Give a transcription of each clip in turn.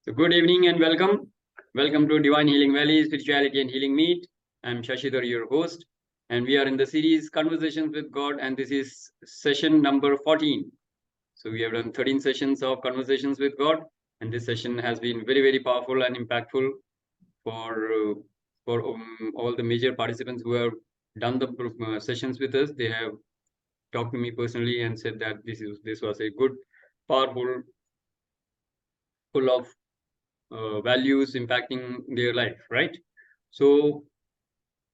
So good evening and welcome. Welcome to Divine Healing Valley, Spirituality and Healing Meet. I'm Shashi Dhar, your host, and we are in the series Conversations with God, and this is session number 14. So we have done 13 sessions of Conversations with God, and this session has been very, very powerful and impactful for all the major participants who have done the sessions with us. They have talked to me personally and said that this was a good, powerful, full of values impacting their life, right? So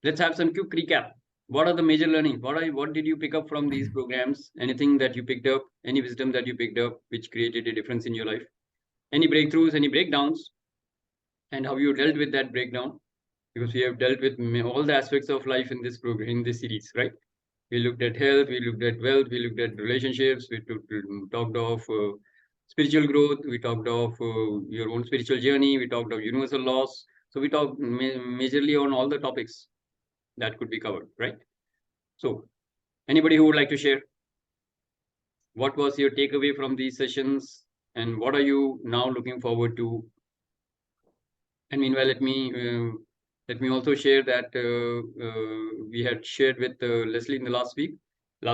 let's have some quick recap. What are the major learnings? What did you pick up from these programs? Anything that you picked up, any wisdom that you picked up which created a difference in your life? Any breakthroughs, any breakdowns, and how you dealt with that breakdown? Because we have dealt with all the aspects of life in this program, in this series, right? We looked at health, we looked at wealth, we looked at relationships, we talked of spiritual growth, we talked of your own spiritual journey, we talked of universal laws. So we talked majorly on all the topics that could be covered, right? So anybody who would like to share, what was your takeaway from these sessions and what are you now looking forward to? And meanwhile, let me also share that we had shared with Leslie in the last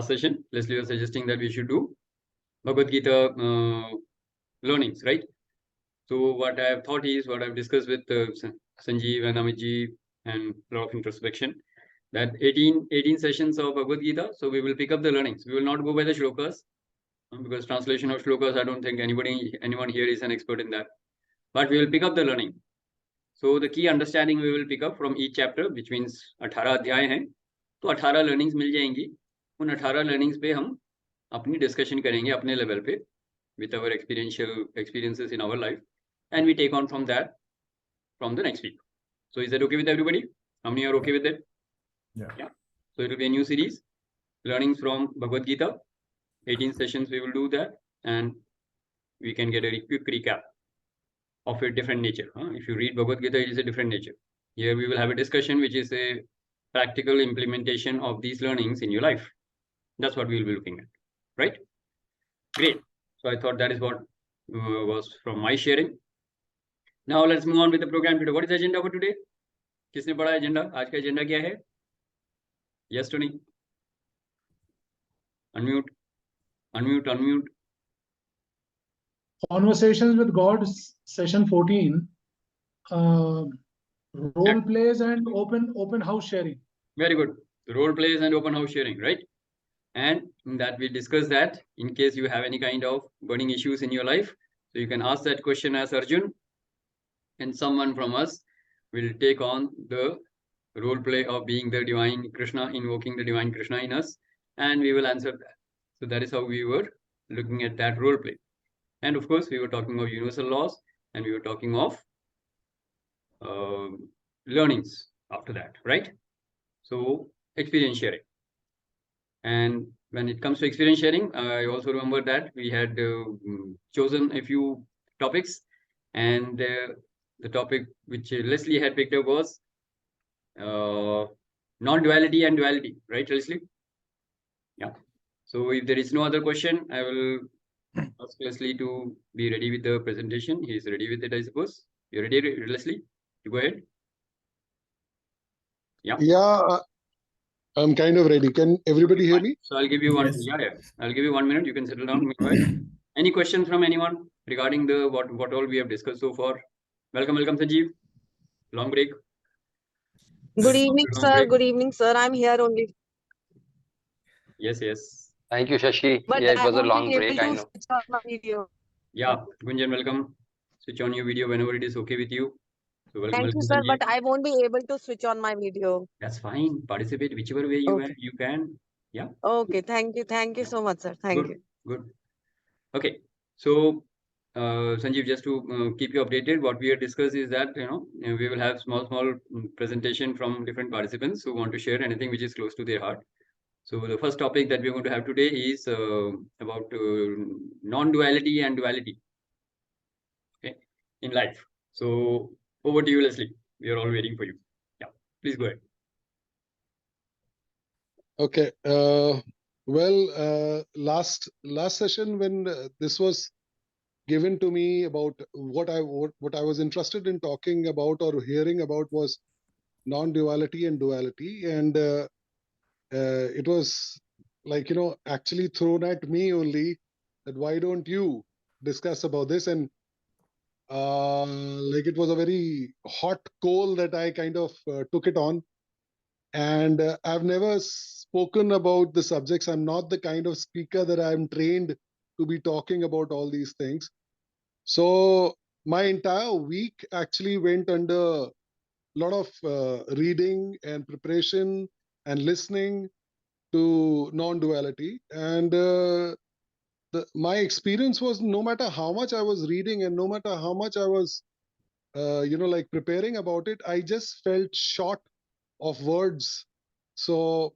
session. Leslie was suggesting that we should do Bhagavad Gita learnings, right? So what I have thought is, what I've discussed with Sanjeev and Amitji and a lot of introspection, that 18 sessions of Bhagavad Gita. So we will pick up the learnings. We will not go by the shlokas, because translation of shlokas, I don't think anyone here is an expert in that. But we will pick up the learning. So the key understanding we will pick up from each chapter, which means 18 अध्याय हैं, तो 18 learnings मिल जाएंगी. उन 18 learnings पे हम अपनी discussion करेंगे अपने level पे, with our experiences in our life, and we take on from that from the next week. So is that okay with everybody? How many are okay with it? Yeah. So it will be a new series, learnings from Bhagavad Gita. 18 sessions we will do that, and we can get a quick recap of a different nature. If you read Bhagavad Gita, it is a different nature. Here we will have a discussion which is a practical implementation of these learnings in your life. That's what we will be looking at, right? Great. So I thought that is what was from my sharing. Now let's move on with the program today. What is the agenda for today? किसने पढ़ा agenda? आज का agenda क्या है? Yes, Tony. Unmute. Conversations with God, session 14. Role plays and open house sharing. Very good. Role plays and open house sharing, right? And in that we discuss that in case you have any kind of burning issues in your life, so you can ask that question as Arjun, and someone from us will take on the role play of being the divine Krishna, invoking the divine Krishna in us, and we will answer that. So that is how we were looking at that role play. And of course, we were talking of universal laws, and we were talking of learnings after that, right? So experience sharing. And when it comes to experience sharing, I also remember that we had chosen a few topics, and the topic which Leslie had picked up was non-duality and duality, right, Leslie? Yeah. So if there is no other question, I will ask Leslie to be ready with the presentation. He is ready with it, I suppose. You ready, Leslie? You go ahead. Yeah. Yeah, I'm kind of ready. Can everybody hear me? So I'll give you one. Yeah. I'll give you 1 minute. You can settle down meanwhile. Any questions from anyone regarding the what all we have discussed so far? Welcome, Sanjeev. Long break. Good evening, sir. Good evening, sir. I'm here only. Yes. Thank you, Shashi. But yeah, it was a won't long be break, able I to know. switch on my video. Yeah, Gunjan, welcome. Switch on your video whenever it is okay with you. So welcome, Thank you, sir. But I won't be able to switch on my video. That's fine. Participate whichever way you can. Yeah. Okay. Thank you. Thank you so much, sir. Thank you. Good. Okay. So, Sanjeev, just to keep you updated, what we have discussed is that we will have small presentation from different participants who want to share anything which is close to their heart. So the first topic that we're going to have today is about non-duality and duality, okay, in life. So over to you, Leslie. We are all waiting for you. Yeah, please go ahead. Okay. Well, last session when this was given to me about what I was interested in talking about or hearing about was non-duality and duality, and it was like, actually thrown at me only, that why don't you discuss about this? And like it was a very hot coal that I kind of took it on. And I've never spoken about the subjects. I'm not the kind of speaker that I'm trained to be talking about all these things. So my entire week actually went under a lot of reading and preparation and listening to non-duality. And my experience was, no matter how much I was reading and no matter how much I was, like preparing about it, I just felt short of words. So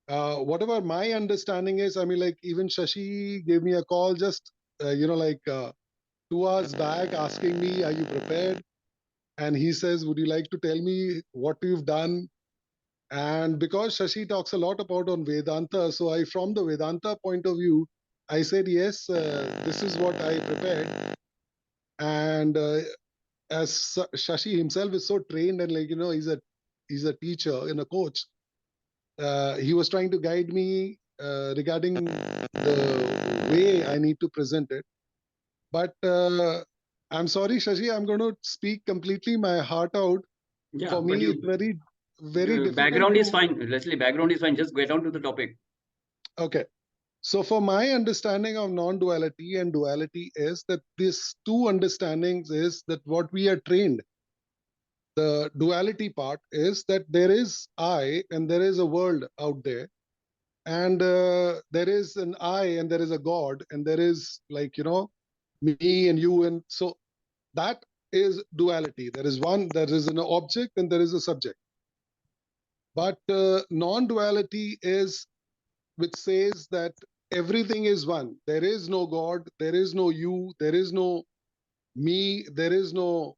whatever my understanding is, I mean, like even Shashi gave me a call just, 2 hours back asking me, are you prepared? And he says, would you like to tell me what you've done? And because Shashi talks a lot about on Vedanta, so from the Vedanta point of view, I said, yes, this is what I prepared. And as Shashi himself is so trained and like, he's a teacher and a coach, he was trying to guide me regarding the way I need to present it. But I'm sorry, Shashi, I'm going to speak completely my heart out. Yeah, For but me, it's very, very difficult. Background is fine, Leslie. Background is fine. Just get on to the topic. Okay. So for my understanding of non-duality and duality is that these two understandings is that what we are trained. The duality part is that there is I and there is a world out there. And there is an I and there is a God and there is like, me and you. And so that is duality. There is one, there is an object and there is a subject. But non-duality is, which says that everything is one. There is no God, there is no you, there is no me, there is no,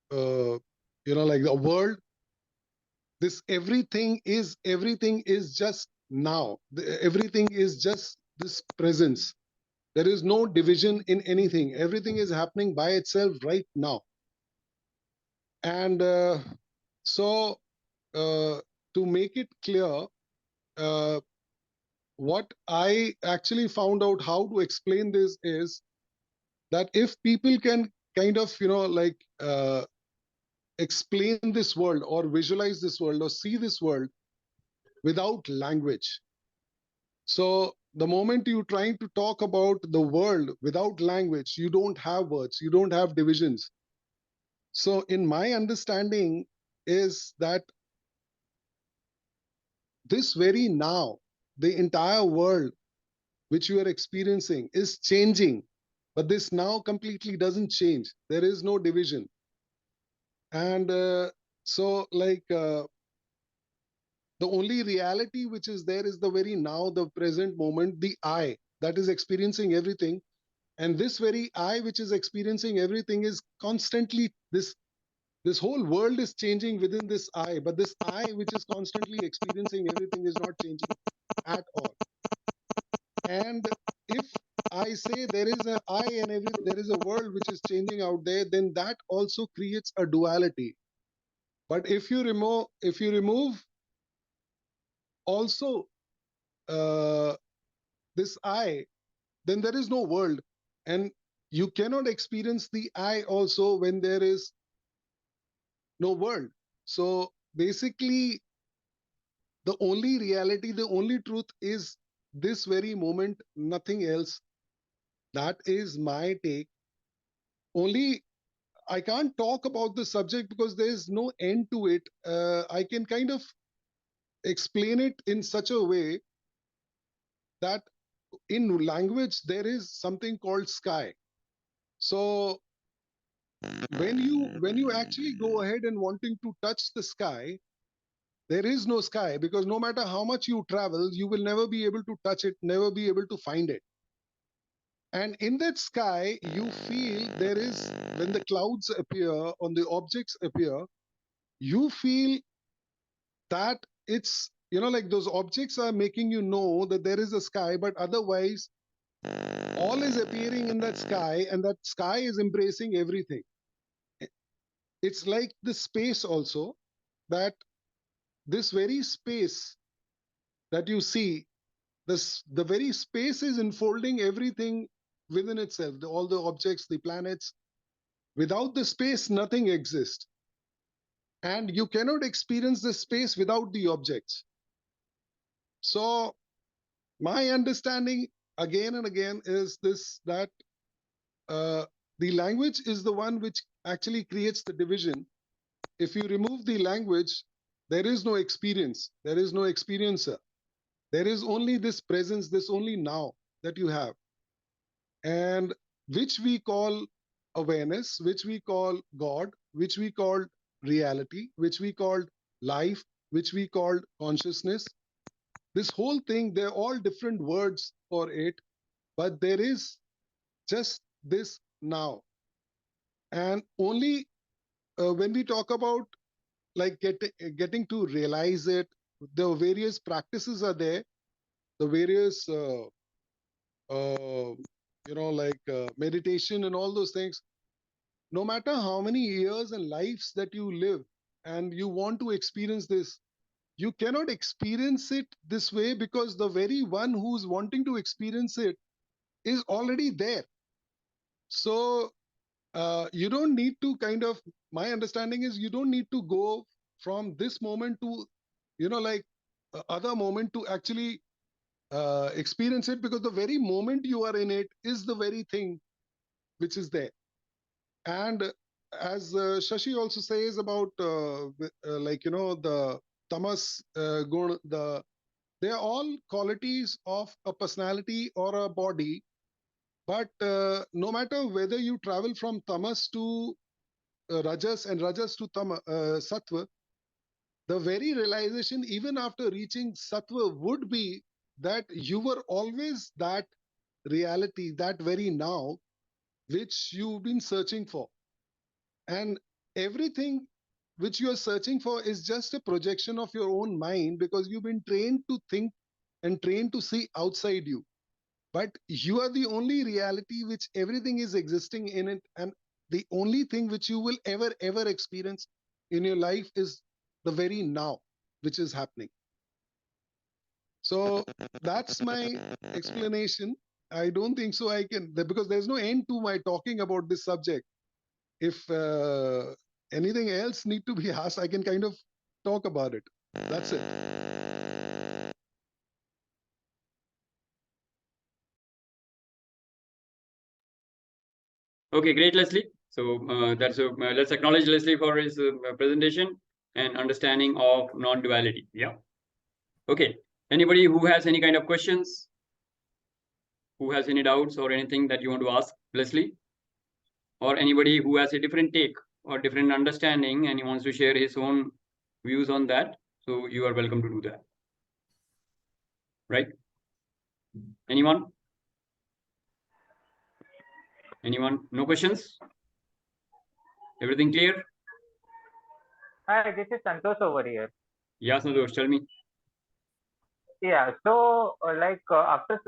like the world. This everything is just now. Everything is just this presence. There is no division in anything. Everything is happening by itself right now. And so to make it clear, what I actually found out how to explain this is that if people can kind of, explain this world or visualize this world or see this world without language. So the moment you're trying to talk about the world without language, you don't have words, you don't have divisions. So in my understanding is that this very now, the entire world which you are experiencing is changing, but this now completely doesn't change. There is no division. And so like the only reality which is there is the very now, the present moment, the I that is experiencing everything. And this very I which is experiencing everything is constantly, this whole world is changing within this I, but this I which is constantly experiencing everything is not changing at all. And if I say there is a I and there is a world which is changing out there, then that also creates a duality. But if you remove also this I, then there is no world. And you cannot experience the I also when there is no world. So basically, the only reality, the only truth is this very moment, nothing else. That is my take. Only I can't talk about the subject because there is no end to it. I can kind of explain it in such a way that in language there is something called sky. So when you actually go ahead and wanting to touch the sky, there is no sky, because no matter how much you travel, you will never be able to touch it, never be able to find it. And in that sky, you feel there is, when the clouds appear, on the objects appear, you feel that it's, like those objects are making you know that there is a sky, but otherwise, all is appearing in that sky, and that sky is embracing everything. It's like the space also, that this very space that you see, the very space is enfolding everything within itself, all the objects, the planets. Without the space, nothing exists. And you cannot experience the space without the objects. So my understanding again and again is this, that the language is the one which actually creates the division. If you remove the language, there is no experience, there is no experiencer. There is only this presence, this only now that you have, and which we call awareness, which we call God, which we call reality, which we call life, which we call consciousness. This whole thing, they're all different words for it, but there is just this now. And only when we talk about like getting to realize it, the various practices are there, the various meditation and all those things. No matter how many years and lives that you live and you want to experience this, you cannot experience it this way, because the very one who's wanting to experience it is already there. So you don't need to my understanding is you don't need to go from this moment to, other moment to actually experience it, because the very moment you are in it is the very thing which is there. And as Shashi also says about the tamas gun, they are all qualities of a personality or a body. But no matter whether you travel from tamas to rajas and rajas to sattva, the very realization even after reaching sattva would be that you were always that reality, that very now, which you've been searching for. And everything which you are searching for is just a projection of your own mind, because you've been trained to think and trained to see outside you. But you are the only reality which everything is existing in it. And the only thing which you will ever experience in your life is the very now, which is happening. So that's my explanation. I don't think so I can, because there's no end to my talking about this subject. If anything else need to be asked, I can kind of talk about it. That's it. Okay, great, Leslie. So let's acknowledge Leslie for his presentation and understanding of non-duality. Yeah. Okay. Anybody who has any kind of questions, who has any doubts or anything that you want to ask Leslie, or anybody who has a different take or different understanding and he wants to share his own views on that, so you are welcome to do that. Right? Anyone? Anyone? No questions? Everything clear? Hi, this is Santosh over here. Yeah, Santosh, tell me. Yeah, so after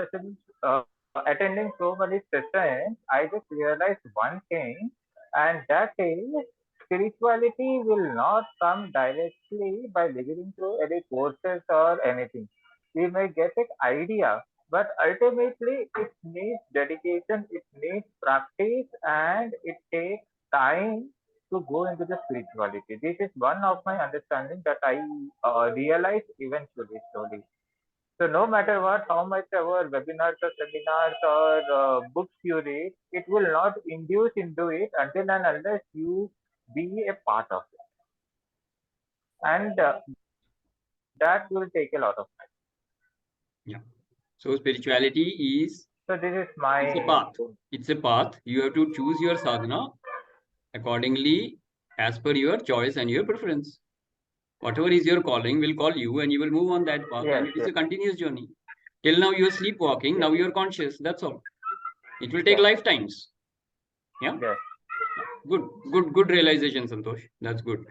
attending so many sessions, I just realized one thing, and that is spirituality will not come directly by listening to any courses or anything. We may get an idea, but ultimately it needs dedication, it needs practice, and it takes time to go into the spirituality. This is one of my understanding that I realized eventually, slowly. So no matter what, how much our webinars or seminars or books you read, it will not induce into it until and unless you be a part of it. And that will take a lot of time. Yeah. So spirituality is, so this is my, it's a path. It's a path. You have to choose your sadhana accordingly as per your choice and your preference. Whatever is your calling will call you and you will move on that path. Yes, And it is yes. a continuous journey. Till now you are sleepwalking, now you are conscious. That's all. It will take Yes. lifetimes. Yeah. Yes. Good realization, Santosh. That's good.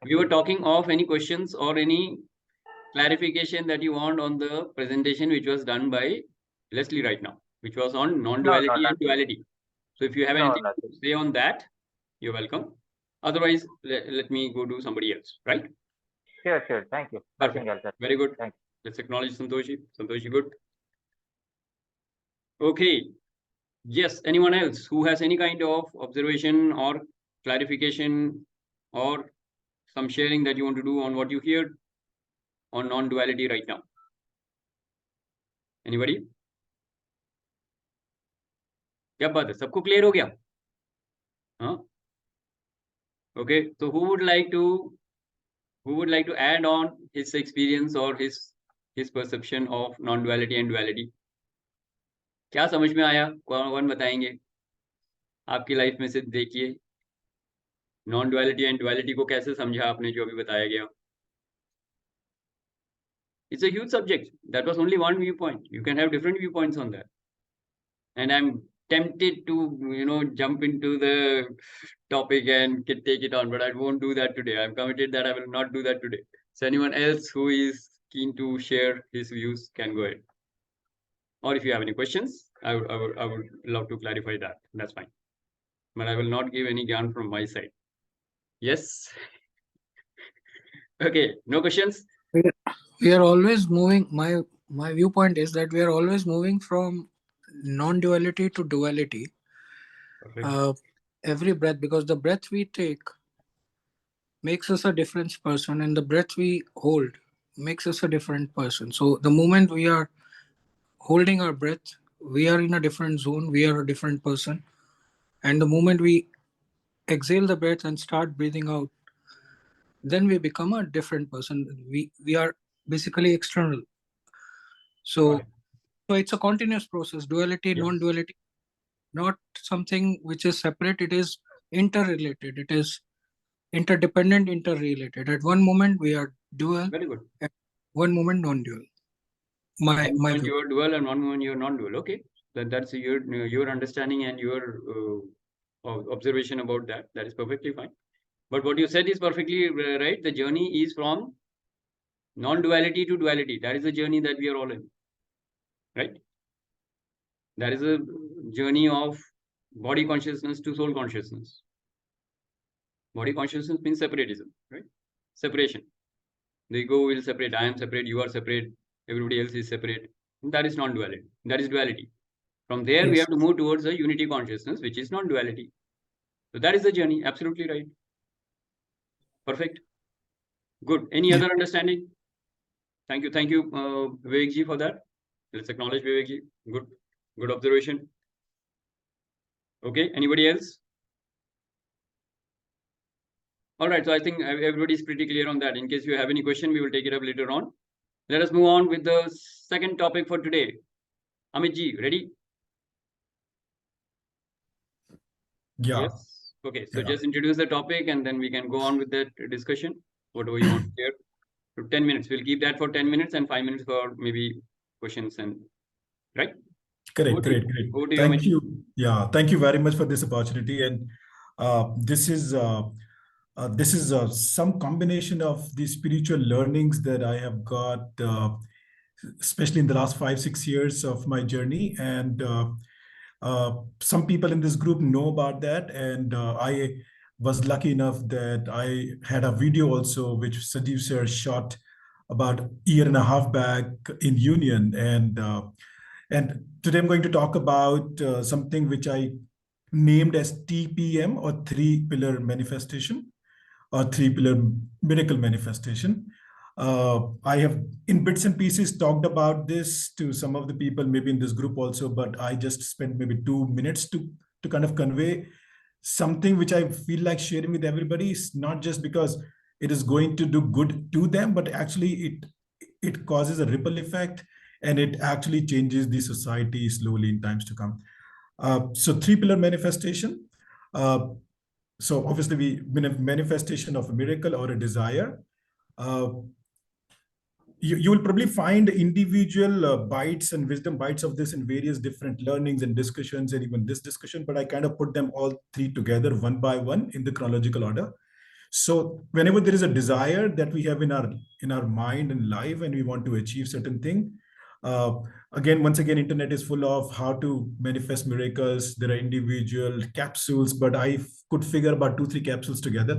We were talking of any questions or any clarification that you want on the presentation which was done by Leslie right now. which was on No, non-duality and nothing. duality. So if you have No, anything to nothing. say on that, you're welcome. Otherwise, let me go to somebody else, right? Sure, sure. Thank you. Perfect. Nothing else. Very good. Thank Let's acknowledge Santoshi. Santoshi, good. Okay. Yes, anyone else who has any kind of observation or clarification or some sharing that you want to do on what you hear on non-duality right now? Anybody? क्या बात है, सबको clear हो गया? हाँ? Okay, so who would like to add on his experience or his perception of non-duality and duality? क्या समझ में आया? कौन बताएंगे? आपकी लाइफ में से देखिए नॉन डुअलिटी एंड डुअलिटी को कैसे समझा आपने जो अभी बताया गया. It's a huge subject. That was only one viewpoint. You can have different viewpoints on that. And I'm tempted to, jump into the topic and take it on, but I won't do that today. I'm committed that I will not do that today. So anyone else who is keen to share his views can go ahead. Or if you have any questions, I would love to clarify that. That's fine. But I will not give any gyan from my side. Yes. Okay. No questions? We are always moving. My viewpoint is that we are always moving from non-duality to duality. Perfect. Every breath, because the breath we take makes us a different person, and the breath we hold makes us a different person. So the moment we are holding our breath, we are in a different zone, we are a different person. And the moment we exhale the breath and start breathing out, then we become a different person. We are basically external. So it's a continuous process. Duality, Yes. non-duality, not something which is separate. It is interrelated. It is interdependent, interrelated. At one moment we are dual, Very good. at one moment non-dual. One My moment view. you are dual and one moment you are non-dual. Okay, that's your understanding and your observation about that. That is perfectly fine. But what you said is perfectly right. The journey is from non-duality to duality. That is the journey that we are all in, right? That is a journey of body consciousness to soul consciousness. Body consciousness means separatism, right? Separation. The ego will separate. I am separate. You are separate. Everybody else is separate. That is non-duality. That is duality. From there, we Yes. have to move towards a unity consciousness, which is non-duality. So that is the journey. Absolutely right. Perfect. Good. Any other understanding? Thank you. Thank you, Vivek ji, for that. Let's acknowledge Vivek ji. Good observation. Okay. Anybody else? All right. So I think everybody is pretty clear on that. In case you have any question, we will take it up later on. Let us move on with the second topic for today. Amit ji, ready? Yeah. Yes. Okay. So Yeah. just introduce the topic and then we can go on with that discussion. Whatever you want to share. To 10 minutes. We'll keep that for 10 minutes and 5 minutes for maybe questions and right. Great. Okay. Great. Over to you, Thank Amit. you. Yeah. Thank you very much for this opportunity. And this is some combination of the spiritual learnings that I have got, especially in the last 5-6 years of my journey. And some people in this group know about that. And I was lucky enough that I had a video also, which Sanjeev sir shot about a year and a half back in Union. And today I'm going to talk about something which I named as TPM, or three pillar manifestation, or three pillar miracle manifestation. I have in bits and pieces talked about this to some of the people maybe in this group also, but I just spent maybe 2 minutes to kind of convey something which I feel like sharing with everybody. Is not just because it is going to do good to them, but actually it causes a ripple effect, and it actually changes the society slowly in times to come. So three pillar manifestation. So obviously we manifestation of a miracle or a desire. You will probably find individual bites and wisdom bites of this in various different learnings and discussions, and even this discussion, but I kind of put them all three together one by one in the chronological order. So whenever there is a desire that we have in our mind and life, and we want to achieve certain thing, Once again, internet is full of how to manifest miracles. There are individual capsules, but I could figure about 2-3 capsules together.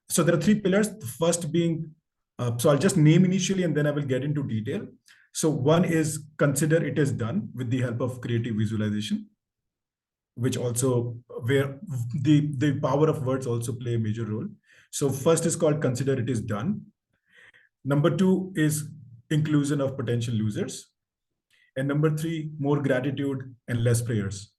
So there are 3 pillars. The first being, so I'll just name initially and then I will get into detail. So one is consider it is done with the help of creative visualization, which also where the power of words also play a major role. So first is called consider it is done. Number 2 is inclusion of potential losers. And number 3, more gratitude and less prayers.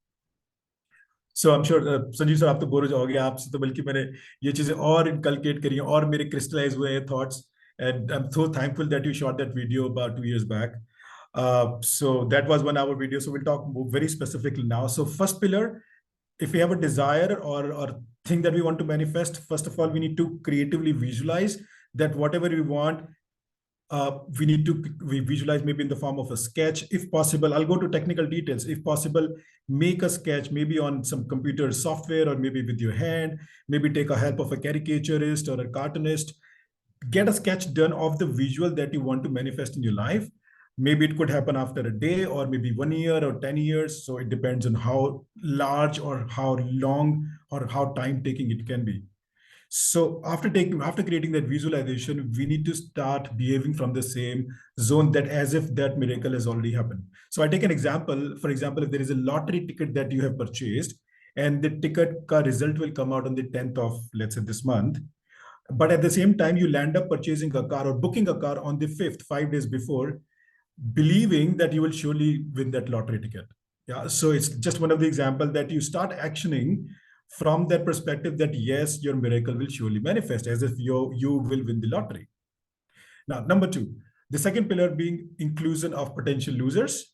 So I'm sure Sanjeev sir आप तो bore हो जाओगे आपसे तो बल्कि मैंने ये चीजें और inculcate करी हैं और मेरे crystallize हुए हैं thoughts, and I'm so thankful that you shot that video about 2 years back. So that was 1 hour video. So we'll talk very specifically now. So first pillar, if we have a desire or thing that we want to manifest, first of all, we need to creatively visualize that whatever we want, we visualize maybe in the form of a sketch. If possible, I'll go to technical details. If possible, make a sketch maybe on some computer software or maybe with your hand, maybe take a help of a caricaturist or a cartoonist. Get a sketch done of the visual that you want to manifest in your life. Maybe it could happen after a day or maybe 1 year or 10 years. So it depends on how large or how long or how time taking it can be. So after creating that visualization, we need to start behaving from the same zone, that as if that miracle has already happened. So I take an example. For example, if there is a lottery ticket that you have purchased and the ticket result will come out on the 10th of, let's say, this month, but at the same time, you land up purchasing a car or booking a car on the 5th, 5 days before, believing that you will surely win that lottery ticket. Yeah. So it's just one of the examples that you start actioning from that perspective that yes, your miracle will surely manifest as if you will win the lottery. Now, number 2, the second pillar being inclusion of potential losers.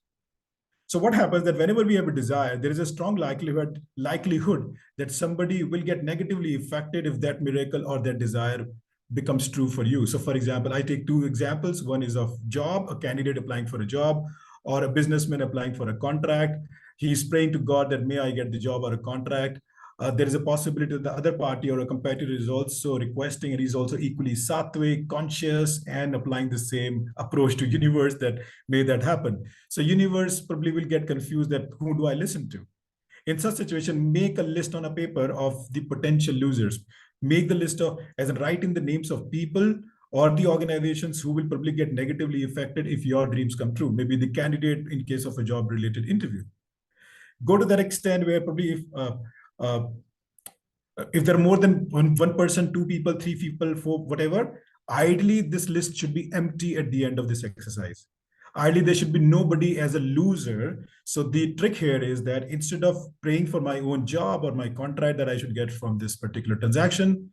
So what happens that whenever we have a desire, there is a strong likelihood that somebody will get negatively affected if that miracle or that desire becomes true for you. So for example, I take 2 examples. One is of job, a candidate applying for a job, or a businessman applying for a contract. He's praying to God that may I get the job or a contract. There is a possibility that the other party or a competitor is also requesting, and he's also equally sattvic, conscious, and applying the same approach to universe that may that happen. So universe probably will get confused that who do I listen to? In such situation, make a list on a paper of the potential losers. Make the list of, as in write in the names of people or the organizations who will probably get negatively affected if your dreams come true. Maybe the candidate in case of a job-related interview. Go to that extent where probably if there are more than one person, 2 people, 3 people, 4, whatever, ideally this list should be empty at the end of this exercise. Ideally, there should be nobody as a loser. So the trick here is that instead of praying for my own job or my contract that I should get from this particular transaction,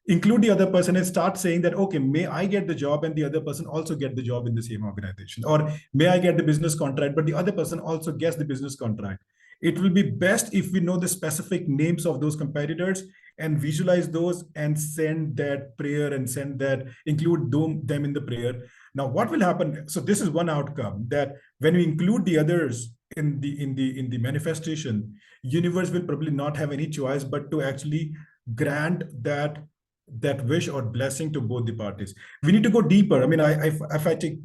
include the other person and start saying that, okay, may I get the job and the other person also get the job in the same organization, or may I get the business contract, but the other person also gets the business contract. It will be best if we know the specific names of those competitors and visualize those and send that prayer and include them in the prayer. Now, what will happen? So this is one outcome, that when we include the others in the manifestation, universe will probably not have any choice but to actually grant that wish or blessing to both the parties. We need to go deeper. I mean, if I take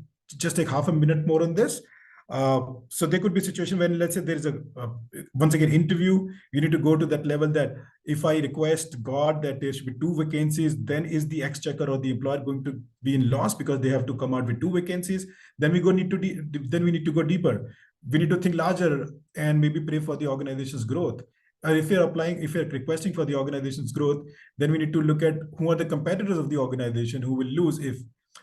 half a minute more on this. So there could be a situation when, let's say, there is once again, interview. You need to go to that level that if I request God that there should be 2 vacancies, then is the exchequer or the employer going to be in loss because they have to come out with 2 vacancies? Then we need to go deeper. We need to think larger and maybe pray for the organization's growth. If you're requesting for the organization's growth, then we need to look at who are the competitors of the organization who will lose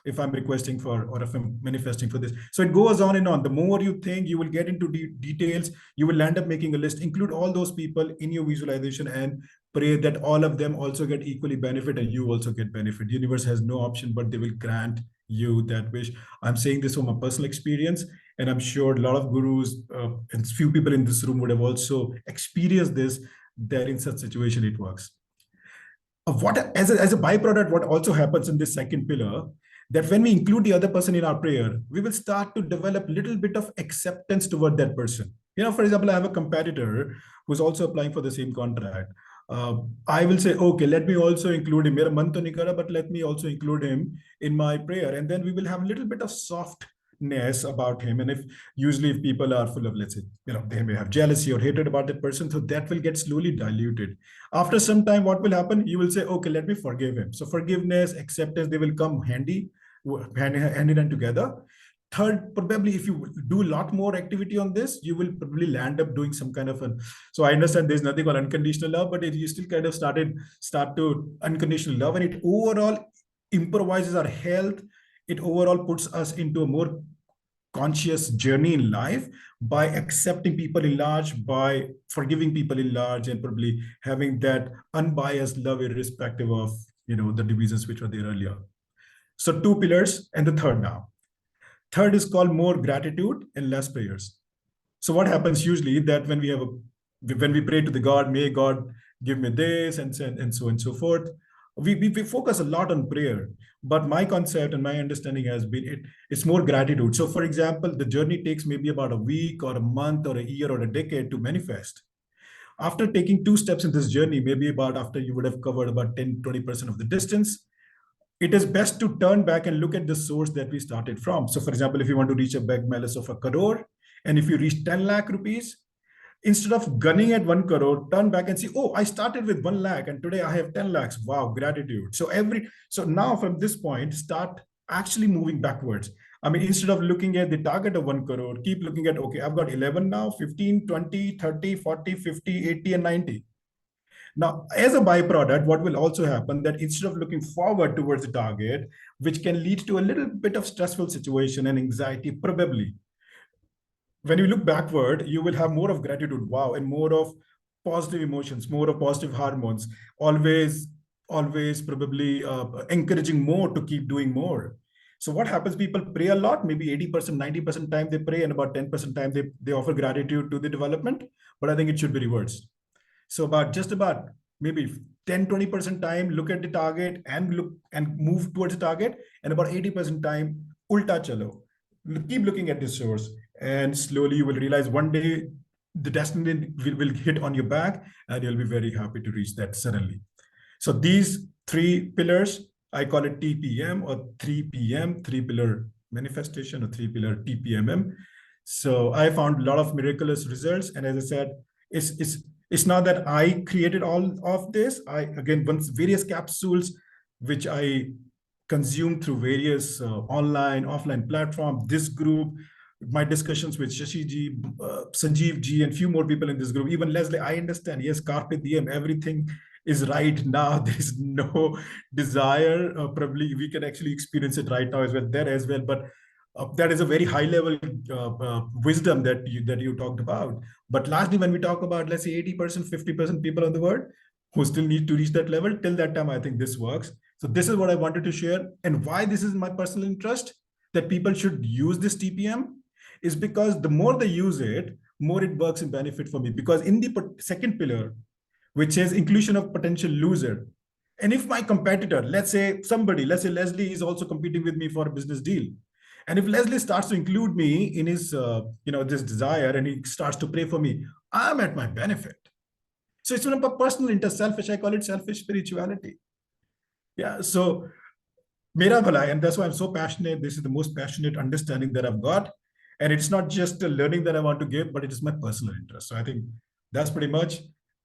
if I'm requesting for, or if I'm manifesting for this. So it goes on and on. The more you think, you will get into details, you will end up making a list, include all those people in your visualization and pray that all of them also get equally benefit and you also get benefit. The universe has no option, but they will grant you that wish. I'm saying this from my personal experience, and I'm sure a lot of gurus and few people in this room would have also experienced this, that in such situation it works. As a byproduct, what also happens in this second pillar, that when we include the other person in our prayer, we will start to develop a little bit of acceptance toward that person. For example, I have a competitor who's also applying for the same contract. I will say, okay, let me also include him. Mera man to nahi kara, but let me also include him in my prayer. And then we will have a little bit of soft about him. And if usually if people are full of, let's say, they may have jealousy or hatred about that person, so that will get slowly diluted. After some time, what will happen? You will say, okay, let me forgive him. So forgiveness, acceptance, they will come hand in hand together. Third, probably if you do a lot more activity on this, you will probably land up doing some kind of so I understand there's nothing called unconditional love, but you still kind of start to unconditional love, and it overall improvises our health. It overall puts us into a more conscious journey in life by accepting people in large, by forgiving people in large, and probably having that unbiased love irrespective of the divisions which were there earlier. So 2 pillars, and the third now. Third is called more gratitude and less prayers. So what happens usually that when we pray to the God, may God give me this and so on and so forth, we focus a lot on prayer. But my concept and my understanding has been it's more gratitude. So for example, the journey takes maybe about a week or a month or a year or a decade to manifest. After taking 2 steps in this journey, maybe about after you would have covered about 10-20% of the distance, it is best to turn back and look at the source that we started from. So for example, if you want to reach a bank balance of 1 crore, and if you reach 10 lakh rupees, instead of gunning at 1 crore, turn back and see, oh, I started with 1 lakh and today I have 10 lakhs. Wow, gratitude. So now from this point, start actually moving backwards. I mean, instead of looking at the target of 1 crore, keep looking at, okay, I've got 11 now, 15, 20, 30, 40, 50, 80, and 90. Now, as a byproduct, what will also happen that instead of looking forward towards the target, which can lead to a little bit of stressful situation and anxiety, probably, when you look backward, you will have more of gratitude, wow, and more of positive emotions, more of positive hormones, always probably encouraging more to keep doing more. So what happens? People pray a lot, maybe 80%, 90% time they pray, and about 10% time they offer gratitude to the development. But I think it should be reversed. So about maybe 10-20% time, look at the target and look and move towards the target, and about 80% time, ulta chalo. Keep looking at the source, and slowly you will realize one day the destiny will hit on your back, and you'll be very happy to reach that suddenly. So these 3 pillars, I call it TPM or 3PM, 3-pillar manifestation, or 3-pillar TPMM. So I found a lot of miraculous results, and as I said, it's not that I created all of this. Once various capsules, which I consumed through various online, offline platforms, this group, my discussions with Shashi ji, Sanjeev ji, and few more people in this group, even Leslie, I understand, yes, carpe diem, everything is right now. There is no desire. Probably we can actually experience it right now as well, but that is a very high level wisdom that you talked about. But lastly, when we talk about, let's say 80%, 50% people in the world who still need to reach that level, till that time, I think this works. So this is what I wanted to share, and why this is my personal interest, that people should use this TPM, is because the more they use it, more it works in benefit for me. Because in the second pillar, which says inclusion of potential loser, and if my competitor, let's say Leslie is also competing with me for a business deal, and if Leslie starts to include me in his, this desire, and he starts to pray for me, I'm at my benefit. So it's one of personal interest, selfish. I call it selfish spirituality. Yeah. So, mera bhala, and that's why I'm so passionate. This is the most passionate understanding that I've got, and it's not just a learning that I want to give, but it is my personal interest. So I think that's pretty much.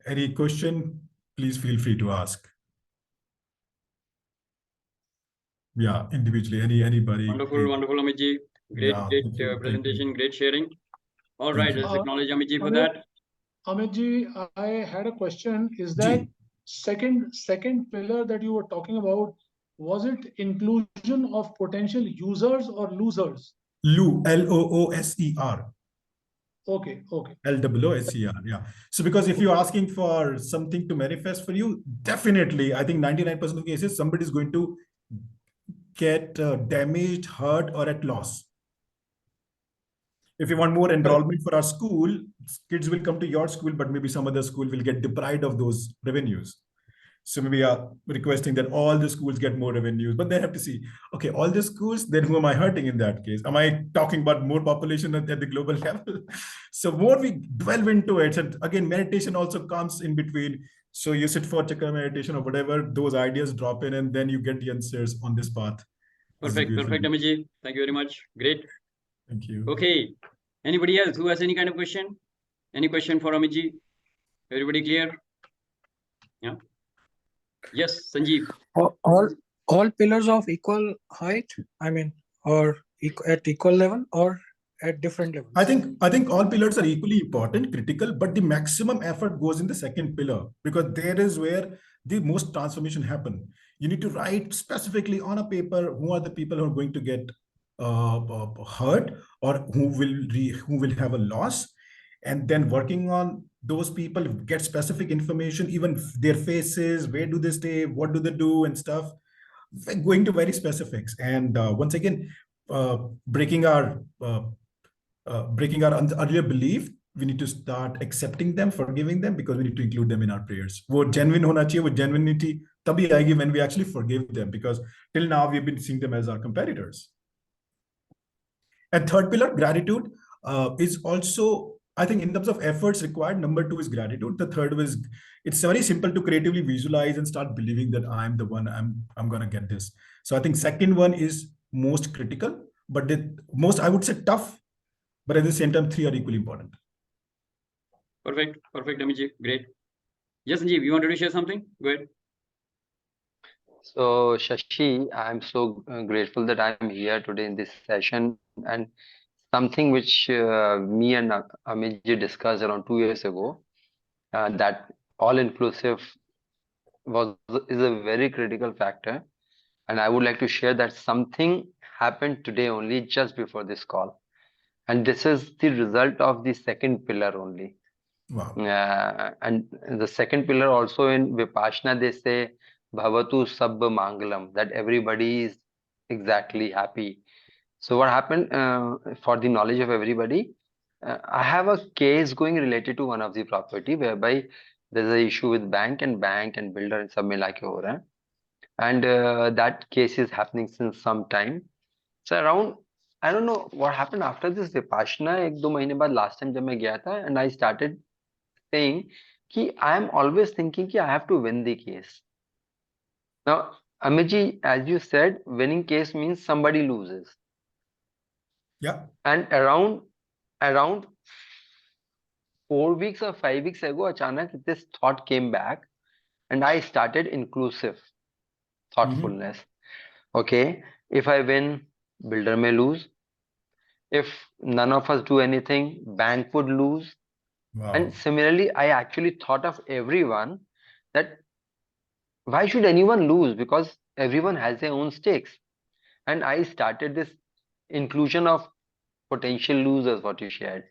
Any question, please feel free to ask. Yeah, individually, anybody. Wonderful, Amit. Great presentation, great sharing. All right, let's acknowledge Amit for that. Amit, I had a question. Is that second pillar that you were talking about, was it inclusion of potential users or losers? LOOSER. Okay. LOOSER, yeah. So because if you're asking for something to manifest for you, definitely, I think 99% of cases, somebody is going to get damaged, hurt, or at loss. If you want more enrollment for our school, kids will come to your school, but maybe some other school will get deprived of those revenues. So maybe requesting that all the schools get more revenues, but they have to see, okay, all the schools, then who am I hurting in that case? Am I talking about more population at the global level? So more we delve into it, and again, meditation also comes in between. So you sit for chakra meditation or whatever, those ideas drop in, and then you get the answers on this path. Perfect, Amit. Thank you very much. Great. Thank you. Okay. Anybody else who has any kind of question? Any question for Amitji? Everybody clear? Yeah. Yes, Sanjeev. All pillars of equal height, I mean, or at equal level or at different levels? I think all pillars are equally important, critical, but the maximum effort goes in the second pillar, because there is where the most transformation happen. You need to write specifically on a paper who are the people who are going to get hurt, or who will have a loss, and then working on those people, get specific information, even their faces, where do they stay, what do they do, and stuff, going to very specifics. And once again, breaking our earlier belief, we need to start accepting them, forgiving them, because we need to include them in our prayers. वो genuine होना चाहिए, वो genuinity तभी आएगी when we actually forgive them, because till now we've been seeing them as our competitors. And third pillar, gratitude, is also, I think, in terms of efforts required, number 2 is gratitude. The third is, it's very simple to creatively visualize and start believing that I'm the one, I'm gonna get this. So I think second one is most critical, but the most, I would say, tough, but at the same time, 3 are equally important. Perfect, Amitji. Great. Yes, Sanjeev, you wanted to share something? Go ahead. So, Shashi, I'm so grateful that I'm here today in this session, and something which me and Amitji discussed around 2 years ago, that all-inclusive is a very critical factor. And I would like to share that something happened today only, just before this call. And this is the result of the second pillar only. Wow. And the second pillar also in Vipassana, they say, Bhavatu Sabba Mangalam, that everybody is exactly happy. So what happened, for the knowledge of everybody, I have a case going related to one of the property whereby there's an issue with bank and builder and sab mila ke ho raha hai. And that case is happening since some time. So around, I don't know what happened after this Vipassana, 1-2 mahine baad last time jab main gaya tha, and I started saying कि I am always thinking कि I have to win the case. Now, Amitji, as you said, winning case means somebody loses. Yeah. And around 4 weeks or 5 weeks ago, achanak this thought came back, and I started inclusive thoughtfulness. Okay, if I win, builder may lose. If none of us do anything, bank would lose. Wow. And similarly, I actually thought of everyone that why should anyone lose? Because everyone has their own stakes. And I started this inclusion of potential losers, what you shared.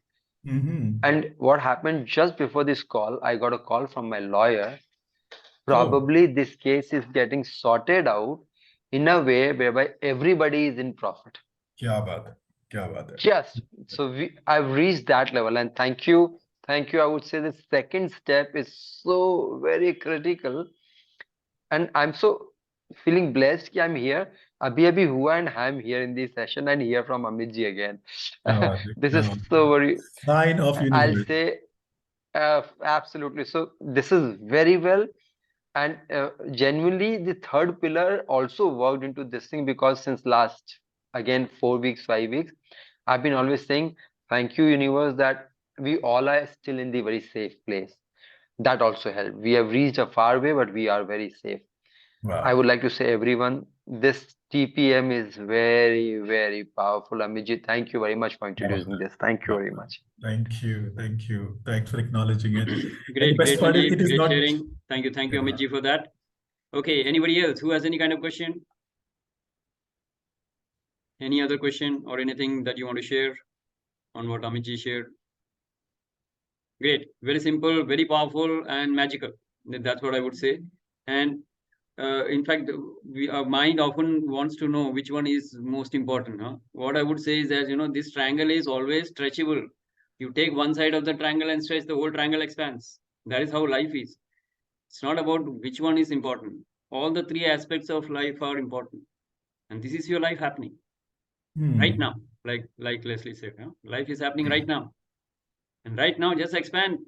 And what happened just before this call, I got a call from my lawyer. Probably this case is getting sorted out in a way whereby everybody is in profit. Kya baat hai. Kya baat hai. Just so I've reached that level, and thank you. I would say the second step is so very critical, and I'm so feeling blessed that I'm here. Abhi hua, and I'm here in this session and hear from Amitji again. This is so very sign of universe. I'll say absolutely. So this is very well, and genuinely the third pillar also worked into this thing, because since last again 4 weeks, 5 weeks, I've been always saying thank you universe that we all are still in the very safe place. That also helped. We have reached a far way, but we are very safe. Wow. I would like to say everyone, this TPM is very, very powerful. Amitji, thank you very much for introducing this. Thank you very much. Thank you. Thanks for acknowledging it. Great, great sharing. Thank you, Amitji, for that. Okay, anybody else who has any kind of question? Any other question or anything that you want to share on what Amitji shared? Great, very simple, very powerful, and magical. That's what I would say. And in fact, our mind often wants to know which one is most important. Huh? What I would say is that, this triangle is always stretchable. You take one side of the triangle and stretch, the whole triangle expands. That is how life is. It's not about which one is important. All the 3 aspects of life are important. And this is your life happening right now. Like Leslie said, life is happening right now. And right now, just expand,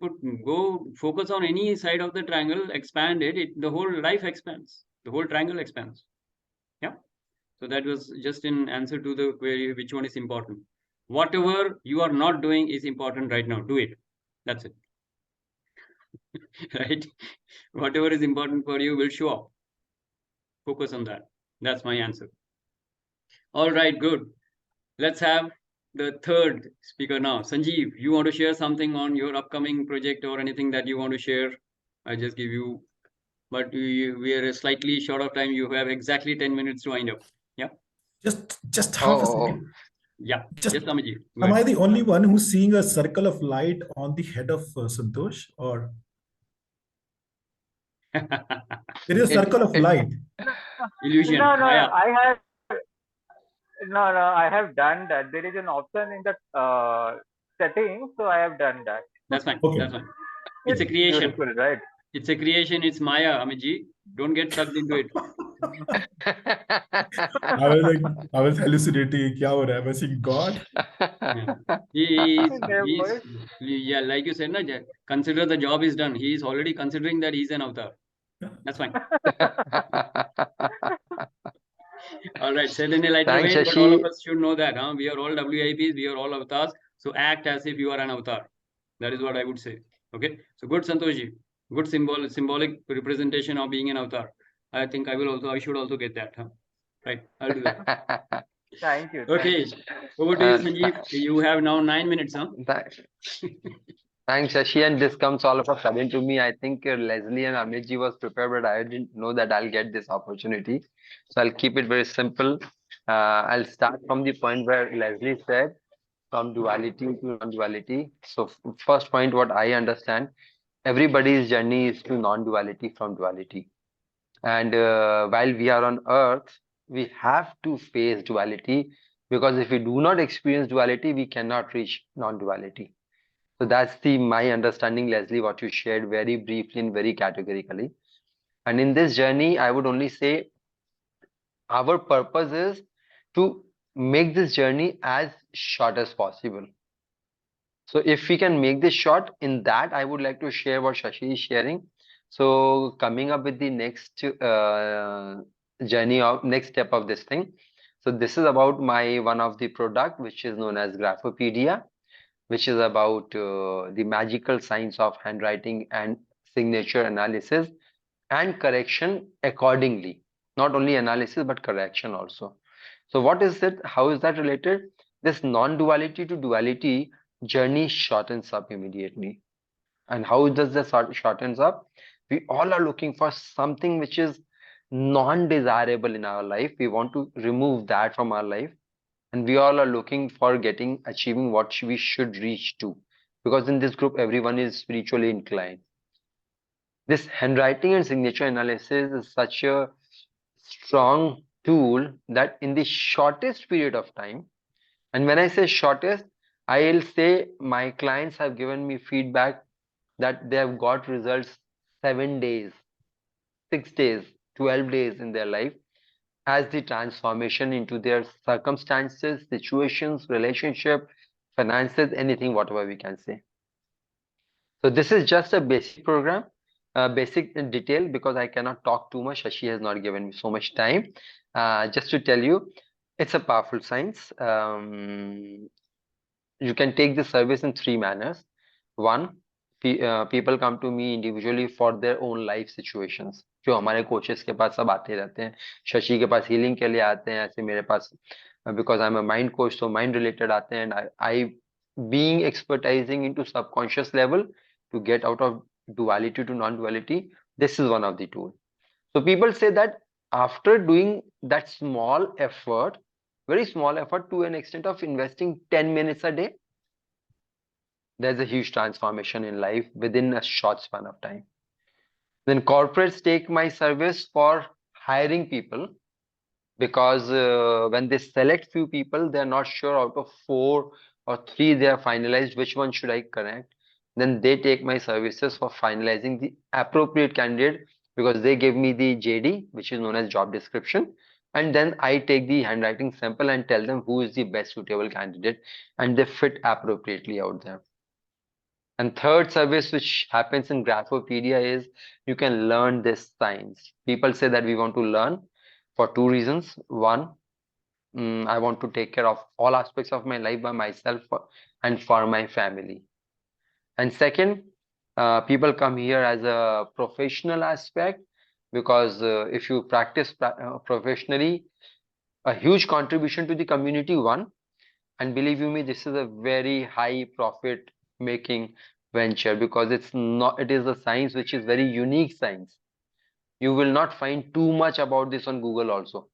go focus on any side of the triangle, expand it, the whole life expands, the whole triangle expands. Yeah. So that was just in answer to the query, which one is important. Whatever you are not doing is important right now. Do it. That's it. Right? Whatever is important for you will show up. Focus on that. That's my answer. All right, good. Let's have the third speaker now. Sanjeev, you want to share something on your upcoming project or anything that you want to share? I just give you, but we are slightly short of time. You have exactly 10 minutes to wind up. Yeah. Just half a Oh, second. Yeah. Just Yes, Amaji. am I the only one who's seeing a circle of light on the head of Santosh, or there is a circle of light? Illusion. No, no, Maya. I have done that. There is an option in the setting, so I have done that. That's fine. Okay. That's fine. It's a creation. Beautiful, right? It's a creation. It's Maya, Amaji. Don't get sucked into it. I was hallucinating. Kya ho raha hai? Am I seeing God? Yeah, like you said, na, consider the job is done. He is already considering that he's an avatar. That's fine. All right, said in a lighter Thanks, way, but all of Shashi. us should know that we are all WIPs, we are all avatars. So act as if you are an avatar. That is what I would say. Okay. So good, Santoshi. Good symbolic representation of being an avatar. I think I should also get that. Right. I'll do that. Thank you. Okay. Over to you, Sanjeev. You have now 9 minutes. Thanks, Shashi. And this comes all of a sudden to me. I think Leslie and Amitji was prepared, but I didn't know that I'll get this opportunity. So I'll keep it very simple. I'll start from the point where Leslie said, from duality to non-duality. So first point, what I understand, everybody's journey is to non-duality from duality. And while we are on earth, we have to face duality, because if we do not experience duality, we cannot reach non-duality. So that's my understanding, Leslie, what you shared very briefly and very categorically. And in this journey, I would only say our purpose is to make this journey as short as possible. So if we can make this short, in that I would like to share what Shashi is sharing. So coming up with the next next step of this thing. So this is about my one of the product, which is known as Graphopedia, which is about the magical science of handwriting and signature analysis and correction accordingly. Not only analysis, but correction also. So what is it? How is that related? This non-duality to duality journey shortens up immediately. And how does this shortens up? We all are looking for something which is non-desirable in our life. We want to remove that from our life. And we all are looking for achieving what we should reach to. Because in this group, everyone is spiritually inclined. This handwriting and signature analysis is such a strong tool that in the shortest period of time, and when I say shortest, I'll say my clients have given me feedback that they have got results 7 days, 6 days, 12 days in their life as the transformation into their circumstances, situations, relationship, finances, anything, whatever we can say. So this is just a basic program, basic in detail, because I cannot talk too much. Shashi has not given me so much time. Just to tell you, it's a powerful science. You can take the service in 3 manners. One, people come to me individually for their own life situations. जो हमारे coaches के पास सब आते रहते हैं, शशि के पास healing के लिए आते हैं, ऐसे मेरे पास because I'm a mind coach, so mind related आते हैं, and I being expertising into subconscious level to get out of duality to non-duality, this is one of the tools. So people say that after doing that small effort, very small effort to an extent of investing 10 minutes a day, there's a huge transformation in life within a short span of time. Then corporates take my service for hiring people, because when they select few people, they're not sure out of 4 or 3 they are finalized which one should I connect. Then they take my services for finalizing the appropriate candidate, because they give me the JD, which is known as job description, and then I take the handwriting sample and tell them who is the best suitable candidate, and they fit appropriately out there. And third service which happens in Graphopedia is you can learn this science. People say that we want to learn for 2 reasons. One, I want to take care of all aspects of my life by myself and for my family. And second, people come here as a professional aspect, because if you practice professionally, a huge contribution to the community, one, and believe you me, this is a very high profit making venture, because it is a science which is very unique science. You will not find too much about this on Google also.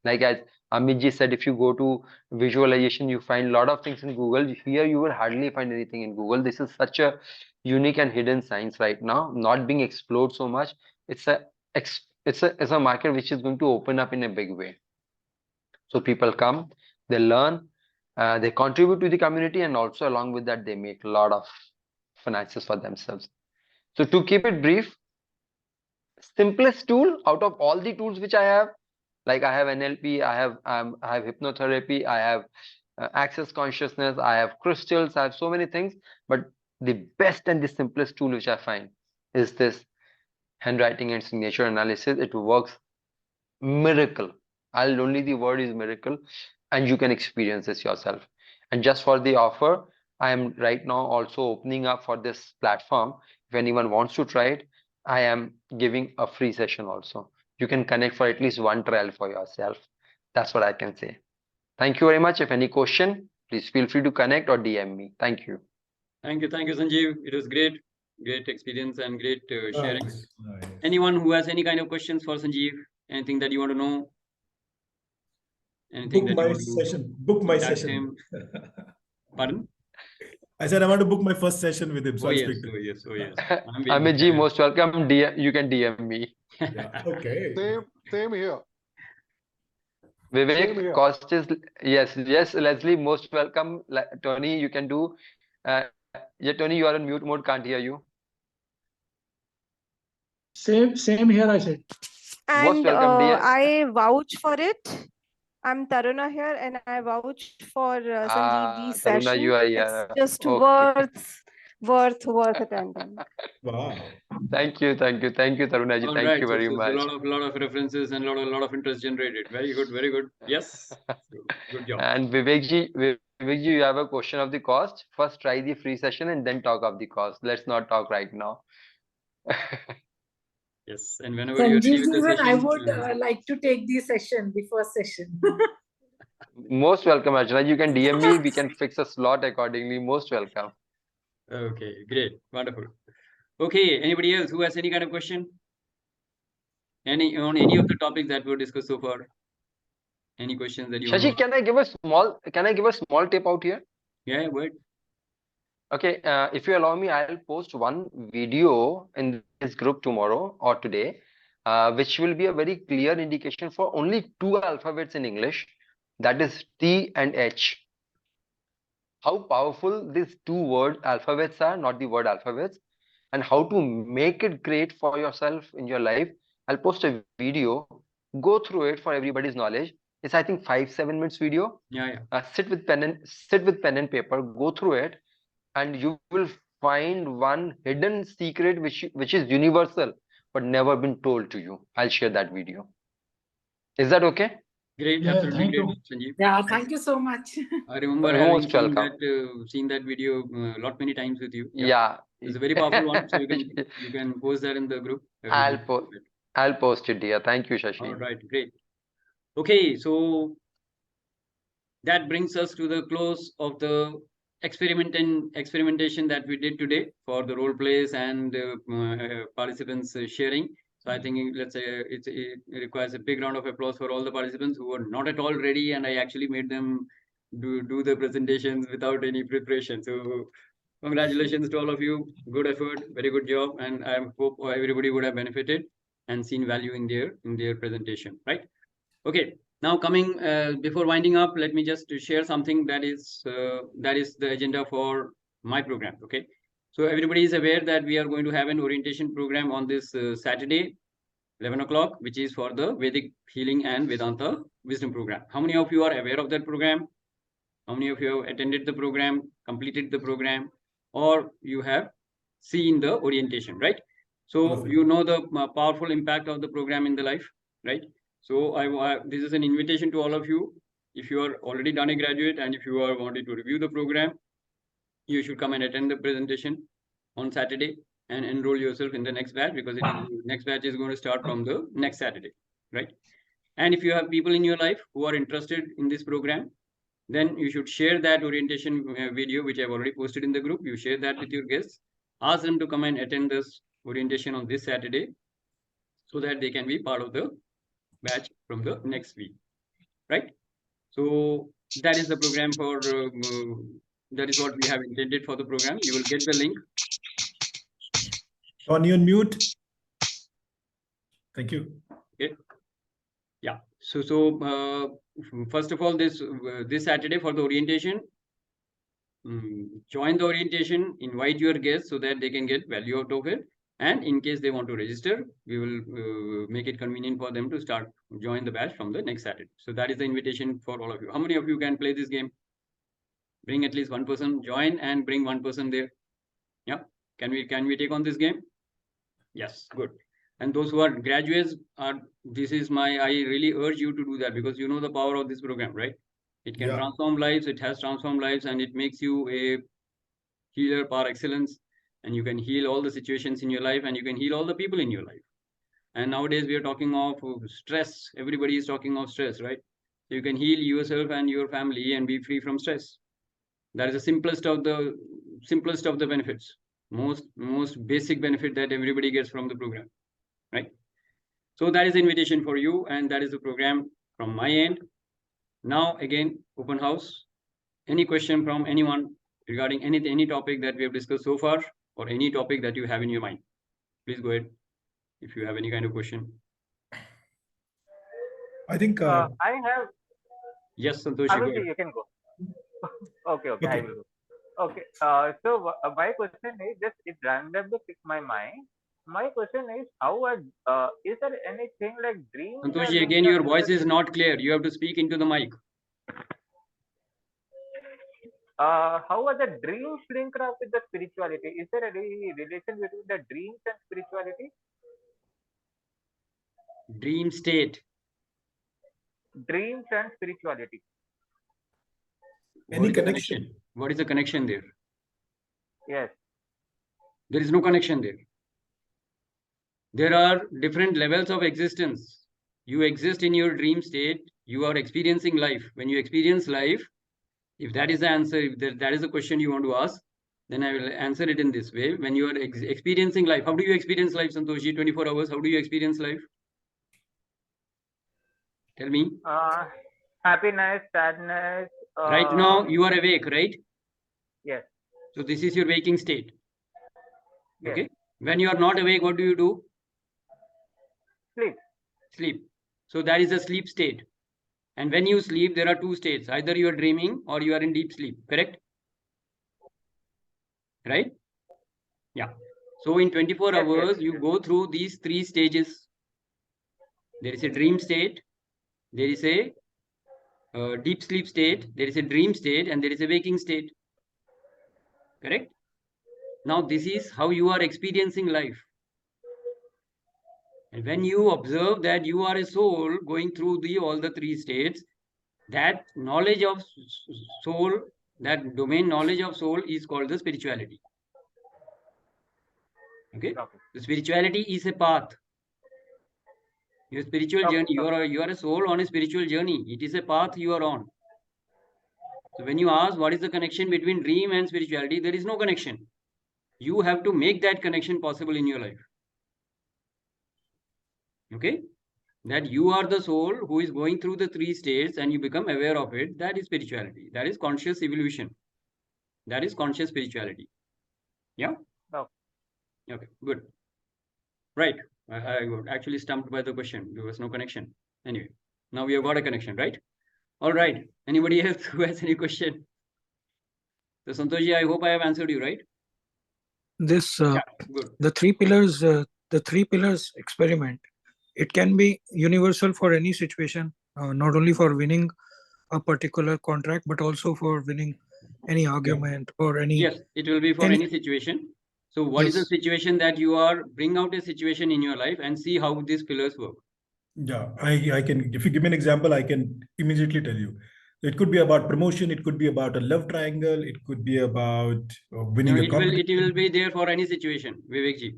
Like as Amit ji said, if you go to visualization, you find a lot of things in Google. Here you will hardly find anything in Google. This is such a unique and hidden science right now, not being explored so much. It's a market which is going to open up in a big way. So people come, they learn, they contribute to the community, and also along with that, they make a lot of finances for themselves. So to keep it brief, simplest tool out of all the tools which I have, like I have NLP, I have hypnotherapy, I have access consciousness, I have crystals, I have so many things, but the best and the simplest tool which I find is this handwriting and signature analysis. It works miracle. Only the word is miracle, and you can experience this yourself. And just for the offer, I am right now also opening up for this platform. If anyone wants to try it, I am giving a free session also. You can connect for at least one trial for yourself. That's what I can say. Thank you very much. If any question, please feel free to connect or DM me. Thank you. Thank you, Sanjeev. It was great experience and great sharing. Nice. Anyone who has any kind of questions for Sanjeev, anything that you want to know, anything Book that you my want to session. Book my contact session. him. Pardon? I said I want to book my first session with him. So Oh I'll yes, speak to oh him. yes, oh yes. Amit ji, most welcome. You can DM me. Yeah. Okay. Same here. Vivek, here. cost is yes, Leslie, most welcome. Tony, you can do. Yeah, Tony, you are on mute mode. Can't hear you. Same here, I said. Most And welcome, dear. I vouch for it. I'm Taruna here, and I vouch for Sanjeev's Taruna, session. you are It's here. just Okay. worth attending. Wow. Thank you, Taruna ji. All Thank right, you so very a much. lot of references and lot of interest generated. Very good, very good. Yes, good job. And Vivek ji, you have a question of the cost. First, try the free session and then talk of the cost. Let's not talk right now. Yes, and whenever you are ready with the Sanjeev, session, I would like to take the session, the first session. Most welcome, Arjuna. You can DM me. We can fix a slot accordingly. Most welcome. Okay, great, wonderful. Okay, anybody else who has any kind of question? On any of the topics that were discussed so far? Any questions that you want to Shashi, can I give a small tip out here? Yeah, wait. Okay, if you allow me, I'll post one video in this group tomorrow or today, which will be a very clear indication for only two alphabets in English, that is T and H. How powerful these two word alphabets are, not the word alphabets, and how to make it great for yourself in your life. I'll post a video, go through it for everybody's knowledge. It's I think 5-7 minutes video. Yeah. Sit with pen and paper, go through it, and you will find one hidden secret which is universal but never been told to you. I'll share that video. Is that okay? Great, Yeah, absolutely thank great, you. Sanjeev. Yeah, thank you so much. I remember Most having welcome. seen that video lot many times with you. Yeah. It's a very powerful one, so you can post that in the group. I'll post it, dear. Thank you, Shashi. All right, great. Okay, so that brings us to the close of the experimentation that we did today for the role plays and participants sharing. So I think let's say it requires a big round of applause for all the participants who were not at all ready, and I actually made them do the presentations without any preparation. So congratulations to all of you. Good effort, very good job, and I hope everybody would have benefited and seen value in their presentation, right? Okay. Now coming before winding up, let me just share something that is the agenda for my program. Okay, so everybody is aware that we are going to have an orientation program on this Saturday, 11 o'clock, which is for the Vedic Healing and Vedanta Wisdom program. How many of you are aware of that program? How many of you have attended the program, completed the program, or you have seen the orientation, right? So you know the powerful impact of the program in the life, right? So this is an invitation to all of you if you are already done a graduate and if you are wanting to review the program, you should come and attend the presentation on Saturday and enroll yourself in the next batch, because next batch is going to start from the next Saturday, right? And if you have people in your life who are interested in this program, then you should share that orientation video, which I've already posted in the group. You share that with your guests, ask them to come and attend this orientation on this Saturday, so that they can be part of the batch from the next week, right? So that is the program for, that is what we have intended for the program. You will get the link. On you on mute. Thank you. Okay. Yeah. So first of all, this Saturday for the orientation, join the orientation, invite your guests so that they can get value out of it. And in case they want to register, we will make it convenient for them to join the batch from the next Saturday. So that is the invitation for all of you. How many of you can play this game? Bring at least one person, join and bring one person there. Yeah. Can we take on this game? Yes, good. And those who are graduates I really urge you to do that, because you know the power of this program, right? It can transform lives. It has transformed lives, and it makes you a healer par excellence. And you can heal all the situations in your life, and you can heal all the people in your life. And nowadays we are talking of stress. Everybody is talking of stress, right? So you can heal yourself and your family and be free from stress. That is the simplest of the benefits, most basic benefit that everybody gets from the program, right? So that is the invitation for you, and that is the program from my end. Now again, open house. Any question from anyone regarding any topic that we have discussed so far, or any topic that you have in your mind? Please go ahead if you have any kind of question. I think I have. Yes, Santoshi, You can go. Okay, I will go. Okay, so my question is, just it randomly picked my mind. My question is, is there anything like dreams? Santoshi, again, your voice is not clear. You have to speak into the mic. How are the dreams linked up with the spirituality? Is there any relation between the dreams and spirituality? Dream state. Dreams and spirituality. Any connection? What is the connection there? Yes. There is no connection there. There are different levels of existence. You exist in your dream state. You are experiencing life. When you experience life, if that is the answer, if that is the question you want to ask, then I will answer it in this way. When you are experiencing life, how do you experience life, Santoshi? 24 hours, how do you experience life? Tell me. Happiness, sadness. Right now, you are awake, right? Yes. So this is your waking state. Yes. Okay. When you are not awake, what do you do? Sleep. So that is a sleep state. And when you sleep, there are two states. Either you are dreaming or you are in deep sleep. Correct? Right? Yeah. So in 24 hours, you go through these three stages. There is a dream state. There is a deep sleep state. There is a dream state, and there is a waking state. Correct? Now, this is how you are experiencing life. And when you observe that you are a soul going through all the three states, that knowledge of soul, that domain knowledge of soul is called the spirituality. Okay? The spirituality is a path. Your spiritual journey, you are a soul on a spiritual journey. It is a path you are on. So when you ask what is the connection between dream and spirituality, there is no connection. You have to make that connection possible in your life. Okay? That you are the soul who is going through the three states and you become aware of it. That is spirituality. That is conscious evolution. That is conscious spirituality. Yeah? Okay, good. Right. I got actually stumped by the question. There was no connection. Anyway, now we have got a connection, right? All right. Anybody else who has any question? So Santoshi, I hope I have answered you, right? This good. The three pillars experiment. It can be universal for any situation, not only for winning a particular contract, but also for winning any argument or any. Yes, it will be for any situation. So what is the situation that you are, bring out a situation in your life and see how these pillars work. Yeah, I can, if you give me an example, I can immediately tell you. It could be about promotion. It could be about a love triangle. It could be about winning a it competition. will be there for any situation, Vivekji.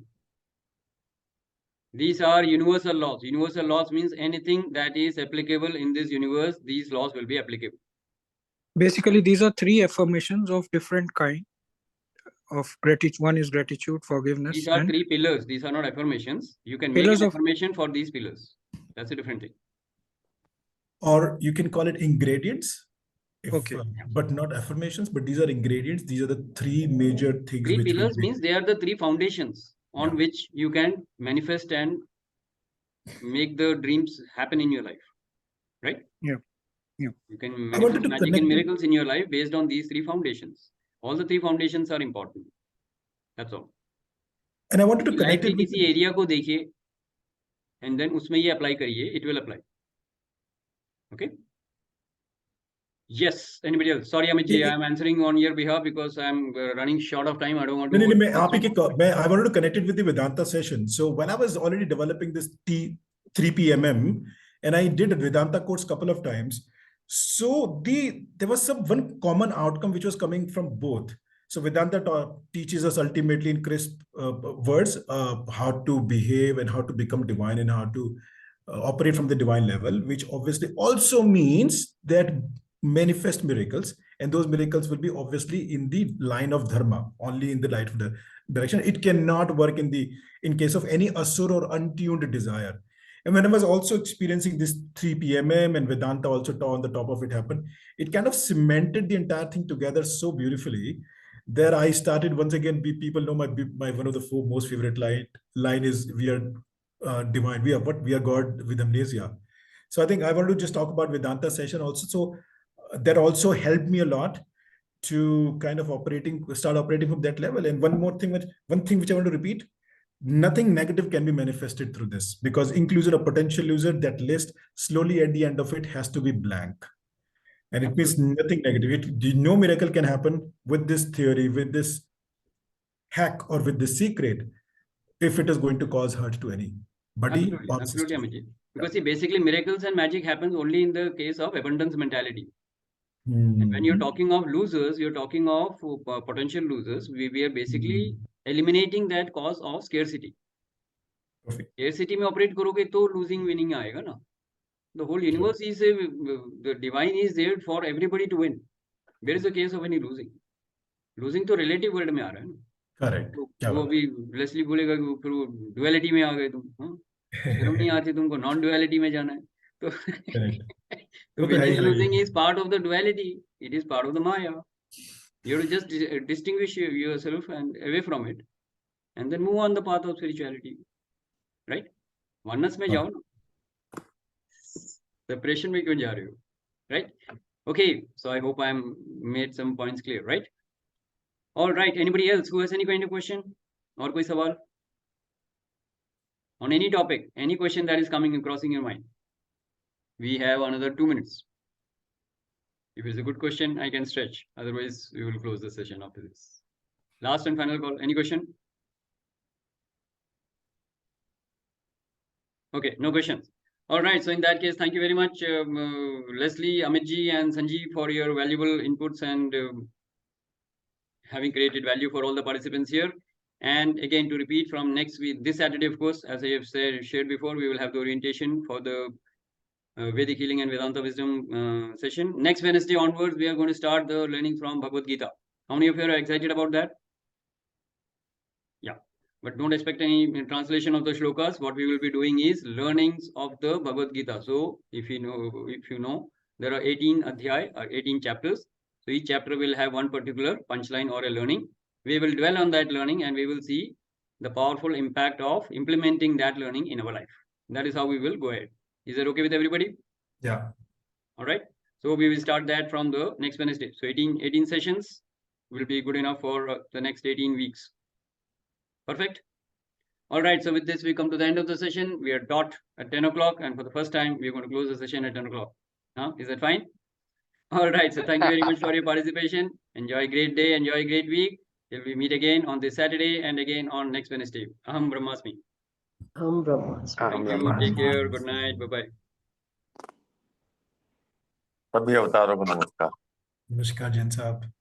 These are universal laws. Universal laws means anything that is applicable in this universe, these laws will be applicable. Basically, these are 3 affirmations of different kind of gratitude. One is gratitude, forgiveness. These are and 3 pillars. These are not affirmations. You can make pillars an of affirmation for these pillars. That's a different thing. Or you can call it ingredients. Okay. But not affirmations, but these are ingredients. These are the 3 major things. 3 which we pillars do. means they are the 3 foundations on Yeah. which you can manifest and make the dreams happen in your life, right? Yeah. Yeah. You can I wanted manifest to magic connect and it- miracles in your life based on these 3 foundations. All the 3 foundations are important. That's all. And I wanted to Life connect के it with किसी area को देखिए and then उसमें ये apply करिए, it will apply. Okay. Yes. Anybody else? Sorry, Amit ji, I am answering on your behalf because I am running short of time. I don't want to. I wanted to connect it with the Vedanta session. So when I was already developing this 3PMM, and I did a Vedanta course couple of times, so there was one common outcome which was coming from both. So Vedanta teaches us ultimately in crisp words how to behave and how to become divine and how to operate from the divine level, which obviously also means that manifest miracles, and those miracles will be obviously in the line of dharma, only in the light of the direction. It cannot work in case of any asur or untuned desire. And when I was also experiencing this 3PMM and Vedanta also on the top of it happened, it kind of cemented the entire thing together so beautifully that I started once again. People know my one of the 4 most favorite line is, we are divine, we are God with amnesia. So I think I want to just talk about Vedanta session also. So that also helped me a lot to kind of start operating from that level. And one thing which I want to repeat: nothing negative can be manifested through this, because inclusion of potential user, that list slowly at the end of it has to be blank. And it means nothing negative. No miracle can happen with this theory, with this hack, or with this secret, if it is going to cause hurt to anybody. Absolutely, Amit. Because see, basically miracles and magic happens only in the case of abundance mentality. And when you're talking of losers, you're talking of potential losers. We are basically eliminating that cause of scarcity. Scarcity में operate करोगे तो losing winning आएगा ना. The whole universe is the divine is there for everybody to win. Where is the case of any losing? Losing तो relative world में आ रहा है ना. Correct. वो अभी लेस्ली बोलेगा कि फिर duality में आ गए तुम. हाँ? शर्म नहीं आती तुमको non duality में जाना है. So winning and losing is part of the duality. It is part of the Maya. You have to just distinguish yourself and away from it, and then move on the path of spirituality. Right? Oneness में जाओ ना. Separation में क्यों जा रहे हो? Right? Okay. So I hope I made some points clear. Right? All right. Anybody else who has any kind of question? और कोई सवाल? On any topic, any question that is coming and crossing your mind. We have another 2 minutes. If it's a good question, I can stretch. Otherwise, we will close the session after this. Last and final call. Any question? Okay, no questions. All right. So in that case, thank you very much, Leslie, Amitji, and Sanjeev for your valuable inputs and having created value for all the participants here. And again, to repeat from next week, this Saturday, of course, as I have shared before, we will have the orientation for the Vedic Healing and Vedanta Wisdom session. Next Wednesday onwards, we are going to start the learning from Bhagavad Gita. How many of you are excited about that? Yeah, but don't expect any translation of the shlokas. What we will be doing is learnings of the Bhagavad Gita. So if you know, there are 18 adhyay or 18 chapters. So each chapter will have one particular punchline or a learning. We will dwell on that learning and we will see the powerful impact of implementing that learning in our life. That is how we will go ahead. Is that okay with everybody? Yeah. All right. So we will start that from the next Wednesday. So 18 sessions will be good enough for the next 18 weeks. Perfect. All right. So with this, we come to the end of the session. We are dot at 10 o'clock. And for the first time, we are going to close the session at 10 o'clock. Is that fine? All right. So thank you very much for your participation. Enjoy a great day. Enjoy a great week. Till we meet again on this Saturday and again on next Wednesday. Aham Brahmasmi. Aham Brahmasmi. Thank you. Take care. Good night. Bye-bye. सभी अवतारों को नमस्कार। नमस्कार जैन साहब।